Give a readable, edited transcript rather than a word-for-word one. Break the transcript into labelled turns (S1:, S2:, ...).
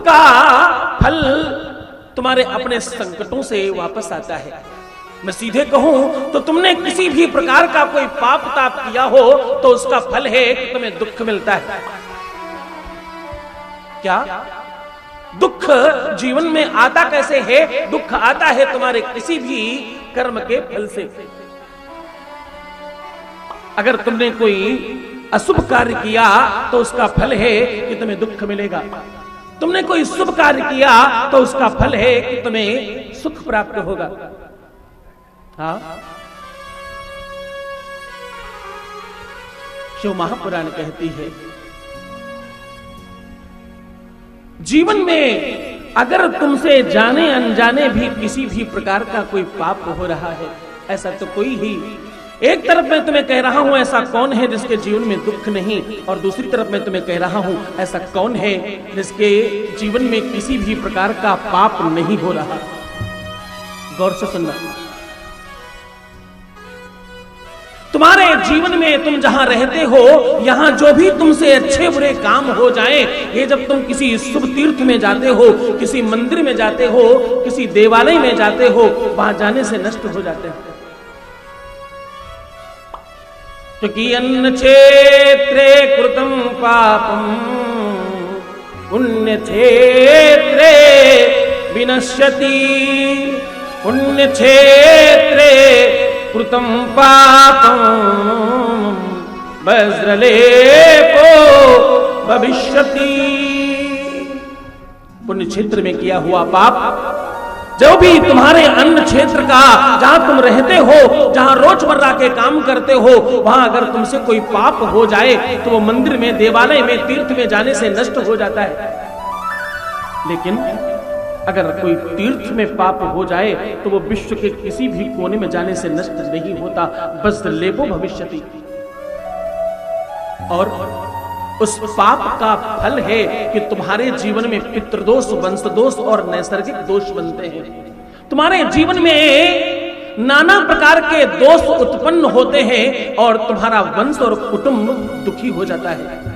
S1: का फल तुम्हारे अपने संकटों से वापस आता है। मैं सीधे कहूं तो तुमने किसी भी प्रकार का कोई पाप ताप किया हो तो उसका फल है कि तुम्हें दुख मिलता है। क्या दुख जीवन में आता कैसे है? दुख आता है तुम्हारे किसी भी कर्म के फल से। अगर तुमने कोई अशुभ कार्य किया तो उसका फल है कि तुम्हें दुख मिलेगा। तुमने कोई शुभ कार्य किया तो उसका फल है कि तुम्हें सुख प्राप्त होगा। हाँ, शिव महापुराण कहती है जीवन में अगर तुमसे जाने अनजाने भी किसी भी प्रकार का कोई पाप हो रहा है, ऐसा तो कोई ही, एक तरफ मैं तुम्हें कह रहा हूं ऐसा कौन है जिसके जीवन में दुख नहीं, और दूसरी तरफ मैं तुम्हें कह रहा हूं ऐसा कौन है जिसके जीवन में किसी भी प्रकार का पाप नहीं हो रहा। गौर से सुनना, तुम्हारे जीवन में तुम जहां रहते हो यहां जो भी तुमसे अच्छे बुरे काम हो जाएं, ये जब तुम किसी शुभ तीर्थ में जाते हो, किसी मंदिर में जाते हो, किसी देवालय में जाते हो, वहां जाने से नष्ट हो जाते हैं। क्योंकि अन्न क्षेत्रे कृतं पापम पुण्य क्षेत्रे विनश्यति, पुण्य क्षेत्रे कृतं पापं वज्रलेपो भविष्यति। पुण्य क्षेत्र में किया हुआ पाप, जो भी तुम्हारे अन्न क्षेत्र का, जहां तुम रहते हो, जहां रोजमर्रा के काम करते हो, वहां अगर तुमसे कोई पाप हो जाए तो वो मंदिर में, देवालय में, तीर्थ में जाने से नष्ट हो जाता है। लेकिन अगर कोई तीर्थ में पाप हो जाए तो वो विश्व के किसी भी कोने में जाने से नष्ट नहीं होता, बस लेपो भविष्यति। और उस पाप का फल है कि तुम्हारे जीवन में पितृदोष, वंशदोष और नैसर्गिक दोष बनते हैं। तुम्हारे जीवन में नाना प्रकार के दोष उत्पन्न होते हैं और तुम्हारा वंश और कुटुंब दुखी हो जाता है।